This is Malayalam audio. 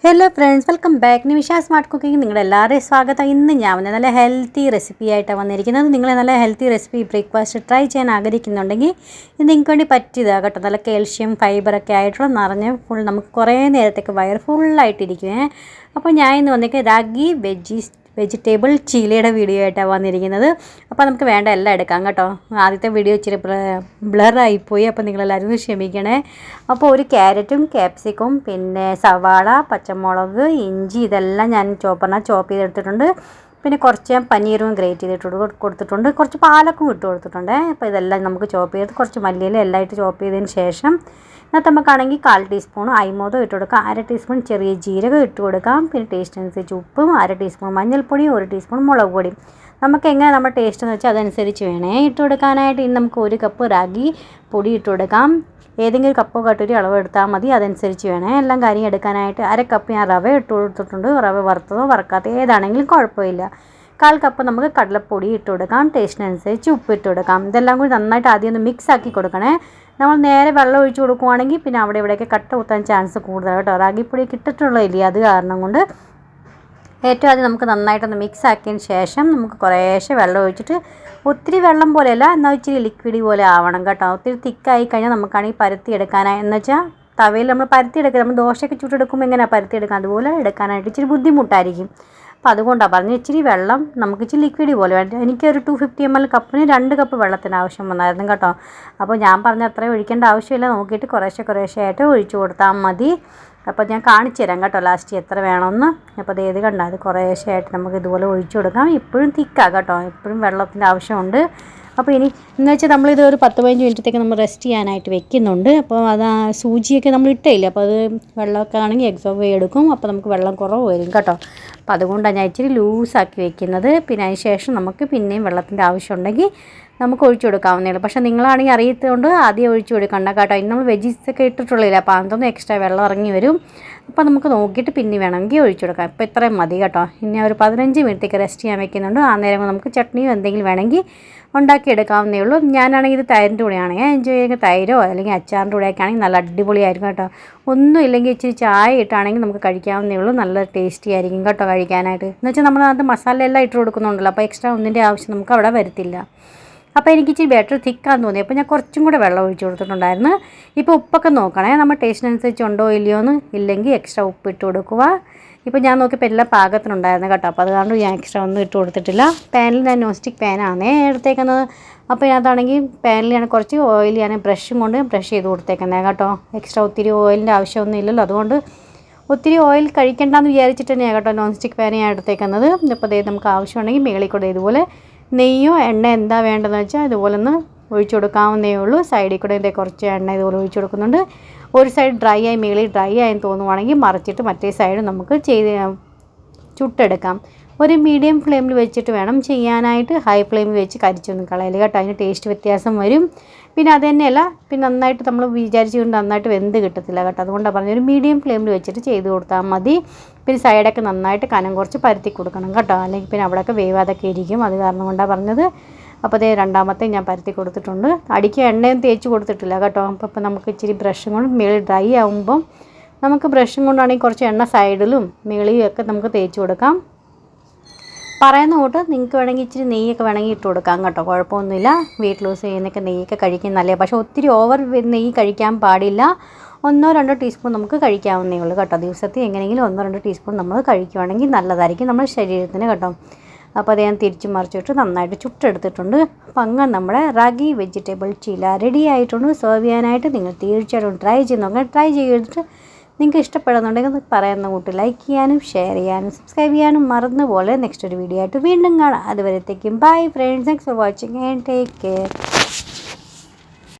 Hello friends, welcome back. Nimisha smart cooking നിങ്ങളെല്ലാവരെയും സ്വാഗതം. ഇന്ന് ഞാൻ നല്ല ഹെൽത്തി റെസിപ്പി ആയിട്ടാണ് വന്നിരിക്കുന്നത്. നിങ്ങൾ നല്ല ഹെൽത്തി റെസിപ്പി ബ്രേക്ക്ഫാസ്റ്റ് ട്രൈ ചെയ്യാൻ ആഗ്രഹിക്കുന്നുണ്ടെങ്കിൽ ഇത് നിങ്ങൾക്ക് വേണ്ടി പറ്റിയതാണ് കേട്ടോ. നല്ല കാൽഷ്യം ഫൈബറൊക്കെ ആയിട്ടുള്ള നിറഞ്ഞ് നമുക്ക് കുറേ നേരത്തേക്ക് വയർ ഫുള്ളായിട്ടിരിക്കുമേ. അപ്പോൾ ഞാൻ ഇന്ന് വന്നിരിക്കുന്നത് രാഗി വെജിറ്റബിൾ ചീലയുടെ വീഡിയോ ആയിട്ടാണ് വന്നിരിക്കുന്നത്. അപ്പോൾ നമുക്ക് വേണ്ട എല്ലാം എടുക്കാം കേട്ടോ. ആദ്യത്തെ വീഡിയോ ഇച്ചിരി ബ്ലറായിപ്പോയി, അപ്പോൾ നിങ്ങളെല്ലാവരും ക്ഷമിക്കണേ. അപ്പോൾ ഒരു ക്യാരറ്റും ക്യാപ്സിക്കും പിന്നെ സവാള, പച്ചമുളക്, ഇഞ്ചി ഇതെല്ലാം ഞാൻ ചോപ്പ് ചെയ്തെടുത്തിട്ടുണ്ട്. പിന്നെ കുറച്ച് ഞാൻ പനീറും ഗ്രേറ്റ് ചെയ്തിട്ട് കൊടുത്തിട്ടുണ്ട്. കുറച്ച് പാലക്കും ഇട്ട് കൊടുത്തിട്ടുണ്ട്. അപ്പോൾ ഇതെല്ലാം നമുക്ക് ചോപ്പ് ചെയ്ത് കുറച്ച് മല്ലിയില എല്ലാം ഇട്ട് ചോപ്പ് ചെയ്തതിന് ശേഷം ഇന്നത്തെ നമുക്കാണെങ്കിൽ 1/4 ടീസ്പൂൺ അരിമോദം ഇട്ട് കൊടുക്കാം, 1/2 ടീസ്പൂൺ ചെറിയ ജീരകം ഇട്ട് കൊടുക്കാം, പിന്നെ ടേസ്റ്റ് അനുസരിച്ച് ഉപ്പും, 1/2 ടീസ്പൂൺ മഞ്ഞൾപ്പൊടിയും, 1 ടീസ്പൂൺ മുളക് പൊടിയും. നമുക്ക് എങ്ങനെ നമ്മുടെ ടേസ്റ്റ് എന്ന് വെച്ചാൽ അതനുസരിച്ച് വേണേ ഇട്ട് കൊടുക്കാനായിട്ട്. ഇനി നമുക്ക് 1 കപ്പ് റാഗി പൊടി ഇട്ട് കൊടുക്കാം. ഏതെങ്കിലും ഒരു കപ്പോ കട്ടൊരു അളവ് എടുത്താൽ മതി, അതനുസരിച്ച് വേണേ എല്ലാം കാര്യം എടുക്കാനായിട്ട്. 1/2 കപ്പ് ഞാൻ റവ ഇട്ട് കൊടുത്തിട്ടുണ്ട്. റവ വറുത്തതോ വറുക്കാത്തതോ ഏതാണെങ്കിലും കുഴപ്പമില്ല. 1/4 കപ്പ് നമുക്ക് കടലപ്പൊടി ഇട്ട് കൊടുക്കാം, ടേസ്റ്റിനനുസരിച്ച് ഉപ്പ് ഇട്ട് കൊടുക്കാം. ഇതെല്ലാം കൂടി നന്നായിട്ട് ആദ്യം ഒന്ന് മിക്സ് ആക്കി കൊടുക്കണേ. നമ്മൾ നേരെ വെള്ളം ഒഴിച്ച് കൊടുക്കുവാണെങ്കിൽ പിന്നെ അവിടെ ഇവിടെയൊക്കെ കട്ട കുത്താൻ ചാൻസ് കൂടുതലാണ് കേട്ടോ. റാഗിപ്പൊടി കിട്ടിട്ടുള്ളതില്ലേ, അത് കാരണം കൊണ്ട് ഏറ്റവും ആദ്യം നമുക്ക് നന്നായിട്ടൊന്ന് മിക്സ് ആക്കിയതിന് ശേഷം നമുക്ക് കുറേശ്ശെ വെള്ളം ഒഴിച്ചിട്ട്, ഒത്തിരി വെള്ളം പോലെയല്ല എന്നാൽ ഇച്ചിരി ലിക്വിഡ് പോലെ ആവണം കേട്ടോ. ഒത്തിരി തിക്കായി കഴിഞ്ഞാൽ നമുക്കാണെങ്കിൽ പരത്തി എടുക്കാനായി എന്ന് വെച്ചാൽ തവയിൽ നമ്മൾ പരത്തി എടുക്കുക, നമ്മൾ ദോശയൊക്കെ ചുട്ടെടുക്കുമ്പോൾ എങ്ങനെയാണ് പരത്തി എടുക്കുക, അതുപോലെ എടുക്കാനായിട്ട് ഇച്ചിരി ബുദ്ധിമുട്ടായിരിക്കും. അപ്പോൾ അതുകൊണ്ടാണ് പറഞ്ഞത് ഇച്ചിരി വെള്ളം നമുക്ക് ഇച്ചിരി ലിക്വിഡ് പോലെ വേണം. എനിക്കൊരു 250 ml കപ്പിന് 2 കപ്പ് വെള്ളത്തിന് ആവശ്യം വന്നായിരുന്നു കേട്ടോ. അപ്പോൾ ഞാൻ പറഞ്ഞ അത്രയും ഒഴിക്കേണ്ട ആവശ്യമില്ല, നോക്കിയിട്ട് കുറേശ്ശെ ആയിട്ട് ഒഴിച്ചു കൊടുത്താൽ മതി. അപ്പോൾ ഞാൻ കാണിച്ചു തരാം കേട്ടോ ലാസ്റ്റ് എത്ര വേണമെന്ന്. അപ്പോൾ അത് ഏത് കണ്ടാൽ അത് കുറേശ്ശെ ആയിട്ട് നമുക്ക് ഇതുപോലെ ഒഴിച്ചു കൊടുക്കാം. ഇപ്പോഴും തിക്കാണ് കേട്ടോ, എപ്പോഴും വെള്ളത്തിൻ്റെ ആവശ്യമുണ്ട്. അപ്പോൾ ഇനി എന്ന് വെച്ചാൽ നമ്മളിത് ഒരു 10-15 മിനിറ്റത്തേക്ക് നമ്മൾ റെസ്റ്റ് ചെയ്യാനായിട്ട് വെക്കുന്നുണ്ട്. അപ്പോൾ അത് സൂചിയൊക്കെ നമ്മൾ ഇട്ടില്ല, അപ്പോൾ അത് വെള്ളമൊക്കെ ആണെങ്കിൽ എക്സോർബ് എടുക്കും. അപ്പോൾ നമുക്ക് വെള്ളം കുറവ് വരും കേട്ടോ. അപ്പോൾ അതുകൊണ്ടാണ് ഞാൻ ഇച്ചിരി ലൂസാക്കി വെക്കുന്നത്. പിന്നെ അതിന് ശേഷം നമുക്ക് പിന്നെയും വെള്ളത്തിൻ്റെ ആവശ്യമുണ്ടെങ്കിൽ നമുക്ക് ഒഴിച്ചു കൊടുക്കാവുന്നേ. പക്ഷേ നിങ്ങളാണെങ്കിൽ അറിയത്തുകൊണ്ട് ആദ്യം ഒഴിച്ചു കൊടുക്കണ്ട കേട്ടോ. ഇനി നമ്മൾ വെജീസൊക്കെ ഇട്ടിട്ടുള്ളില്ല, അപ്പോൾ അതൊന്നും എക്സ്ട്രാ വെള്ളം ഇറങ്ങി വരും. അപ്പോൾ നമുക്ക് നോക്കിയിട്ട് പിന്നെ വേണമെങ്കിൽ ഒഴിച്ചു കൊടുക്കാം. ഇപ്പോൾ ഇത്രയും മതി കേട്ടോ. ഇനി ഒരു 15 മിനിറ്റത്തേക്ക് റെസ്റ്റ് ചെയ്യാൻ വെക്കുന്നുണ്ട്. ആ നേരം നമുക്ക് ചട്നിയോ എന്തെങ്കിലും വേണമെങ്കിൽ ഉണ്ടാക്കിയെടുക്കാവുന്നേ ഉള്ളൂ. ഞാനാണെങ്കിൽ ഇത് തൈരിൻ്റെ കൂടെയാണെങ്കിൽ എൻജോയ് ചെയ്യുക, തൈരോ അല്ലെങ്കിൽ അച്ചാറിൻ്റെ കൂടെയൊക്കെ ആണെങ്കിൽ നല്ല അടിപൊളിയായിരിക്കും കേട്ടോ. ഒന്നും ഇല്ലെങ്കിൽ ഇച്ചിരി ചായ ഇട്ടാണെങ്കിൽ നമുക്ക് കഴിക്കാവുന്നേ ഉള്ളൂ. നല്ല ടേസ്റ്റി ആയിരിക്കും കേട്ടോ കഴിക്കാനായിട്ട്. എന്ന് വെച്ചാൽ നമ്മൾ അത് മസാല എല്ലാം ഇട്ട് കൊടുക്കുന്നുണ്ടല്ലോ, അപ്പോൾ എക്സ്ട്രാ ഒന്നിൻ്റെ ആവശ്യം നമുക്ക് അവിടെ വരത്തില്ല. അപ്പോൾ എനിക്ക് ഇച്ചിരി ബെറ്റർ തിക്കാന്ന് തോന്നി, അപ്പോൾ ഞാൻ കുറച്ചും കൂടെ വെള്ളം ഒഴിച്ച് കൊടുത്തിട്ടുണ്ടായിരുന്നു. ഇപ്പോൾ ഉപ്പൊക്കെ നോക്കണേ, നമ്മൾ ടേസ്റ്റിനനുസരിച്ച് ഉണ്ടോ ഇല്ലയോ എന്ന്. ഇല്ലെങ്കിൽ എക്സ്ട്രാ ഉപ്പ് ഇട്ട് കൊടുക്കുക. ഇപ്പോൾ ഞാൻ നോക്കിയപ്പോൾ എല്ലാം പാകത്തിനുണ്ടായിരുന്നു കേട്ടോ. അപ്പോൾ അതുകൊണ്ട് ഞാൻ എക്സ്ട്രാ ഒന്നും ഇട്ട് കൊടുത്തിട്ടില്ല. പാനിൽ ഞാൻ നോൺ സ്റ്റിക്ക് പാനാണേ എടുത്തേക്കുന്നത്. അപ്പോൾ അതാണെങ്കിൽ പാനിൽ ഞാൻ കുറച്ച് ഓയിൽ ഞാൻ ബ്രഷും കൊണ്ട് ബ്രഷ് ചെയ്ത് കൊടുത്തേക്കുന്നത് കേട്ടോ. എക്സ്ട്രാ ഒത്തിരി ഓയിലിൻ്റെ ആവശ്യമൊന്നും ഇല്ലല്ലോ, അതുകൊണ്ട് ഒത്തിരി ഓയിൽ കഴിക്കേണ്ടെന്ന് വിചാരിച്ചിട്ട് തന്നെയാണ് കേട്ടോ നോൺ സ്റ്റിക്ക് പാൻ ഞാൻ എടുത്തേക്കുന്നത്. അപ്പോൾ അതേ നമുക്ക് ആവശ്യമുണ്ടെങ്കിൽ മേളിൽ കൂടെ ഇതുപോലെ നെയ്യോ എണ്ണ എന്താ വേണ്ടതെന്ന് വെച്ചാൽ ഇതുപോലെ ഒന്ന് ഒഴിച്ചു കൊടുക്കാവുന്നേ ഉള്ളൂ. സൈഡിൽ കൂടെ ഇതേ കുറച്ച് എണ്ണ ഇതുപോലെ ഒഴിച്ചു കൊടുക്കുന്നുണ്ട്. ഒരു സൈഡ് ഡ്രൈ ആയി മേളിൽ ഡ്രൈ ആയെന്ന് തോന്നുവാണെങ്കിൽ മറിച്ചിട്ട് മറ്റേ സൈഡ് നമുക്ക് ചുട്ടെടുക്കാം. ഒരു മീഡിയം ഫ്ലെയിമിൽ വെച്ചിട്ട് വേണം ചെയ്യാനായിട്ട്. ഹൈ ഫ്ലെയിമിൽ വെച്ച് കരിച്ചൊന്നും കളയില്ല കേട്ടോ, അതിന് ടേസ്റ്റ് വ്യത്യാസം വരും. പിന്നെ അത് തന്നെയല്ല, പിന്നെ നന്നായിട്ട് നമ്മൾ വിചാരിച്ചുകൊണ്ട് നന്നായിട്ട് വെന്ത് കിട്ടത്തില്ല കേട്ടോ. അതുകൊണ്ടാണ് പറഞ്ഞത് ഒരു മീഡിയം ഫ്ലെയിമിൽ വെച്ചിട്ട് ചെയ്ത് കൊടുത്താൽ മതി. പിന്നെ സൈഡൊക്കെ നന്നായിട്ട് കനം കുറച്ച് പരത്തി കൊടുക്കണം കേട്ടോ, അല്ലെങ്കിൽ പിന്നെ അവിടെയൊക്കെ വേവാതൊക്കെ ഇരിക്കും. അത് കാരണം കൊണ്ടാണ് പറഞ്ഞത്. അപ്പോൾ അതേ രണ്ടാമത്തെ ഞാൻ പരത്തി കൊടുത്തിട്ടുണ്ട്. അടിക്ക് എണ്ണയും തേച്ച് കൊടുത്തിട്ടില്ല കേട്ടോ. അപ്പോൾ നമുക്ക് ഇച്ചിരി ബ്രഷും കൊണ്ട് മേളിൽ ഡ്രൈ ആകുമ്പം നമുക്ക് ബ്രഷും കൊണ്ടാണെങ്കിൽ കുറച്ച് എണ്ണ സൈഡിലും മേളിലും ഒക്കെ നമുക്ക് തേച്ച് കൊടുക്കാം. പറയുന്ന കൂട്ട് നിങ്ങൾക്ക് വേണമെങ്കിൽ ഇച്ചിരി നെയ്യൊക്കെ വേണമെങ്കിൽ ഇട്ട് കൊടുക്കാം കേട്ടോ, കുഴപ്പമൊന്നുമില്ല. വെയിറ്റ് ലൂസ് ചെയ്യുന്നൊക്കെ നെയ്യൊക്കെ കഴിക്കുന്നത് നല്ലതാണ്. പക്ഷേ ഒത്തിരി ഓവർ നെയ്യ് കഴിക്കാൻ പാടില്ല. 1-2 ടീസ്പൂൺ നമുക്ക് കഴിക്കാവുന്നേ ഉള്ളൂ കേട്ടോ. ദിവസത്തിൽ എങ്ങനെയെങ്കിലും 1-2 ടീസ്പൂൺ നമ്മൾ കഴിക്കുവാണെങ്കിൽ നല്ലതായിരിക്കും നമ്മുടെ ശരീരത്തിന് കേട്ടോ. അപ്പോൾ അത് ഞാൻ തിരിച്ച് മറിച്ചിട്ട് നന്നായിട്ട് ചുട്ടെടുത്തിട്ടുണ്ട്. അപ്പോൾ അങ്ങനെ നമ്മുടെ റാഗി വെജിറ്റബിൾ ചീല റെഡി ആയിട്ടുണ്ട്. സെർവ് ചെയ്യാനായിട്ട് നിങ്ങൾ തീർച്ചയായിട്ടും ട്രൈ ചെയ്ത് നോക്കാം. ട്രൈ ചെയ്തിട്ട് നിങ്ങൾക്ക് ഇഷ്ടപ്പെടുന്നുണ്ടെങ്കിൽ പറയുന്ന കൂട്ട് ലൈക്ക് ചെയ്യാനും ഷെയർ ചെയ്യാനും സബ്സ്ക്രൈബ് ചെയ്യാനും മറന്നുപോലെ. നെക്സ്റ്റ് ഒരു വീഡിയോ ആയിട്ട് വീണ്ടും കാണാം. അതുവരത്തേക്കും bye friends, thanks for watching and take care.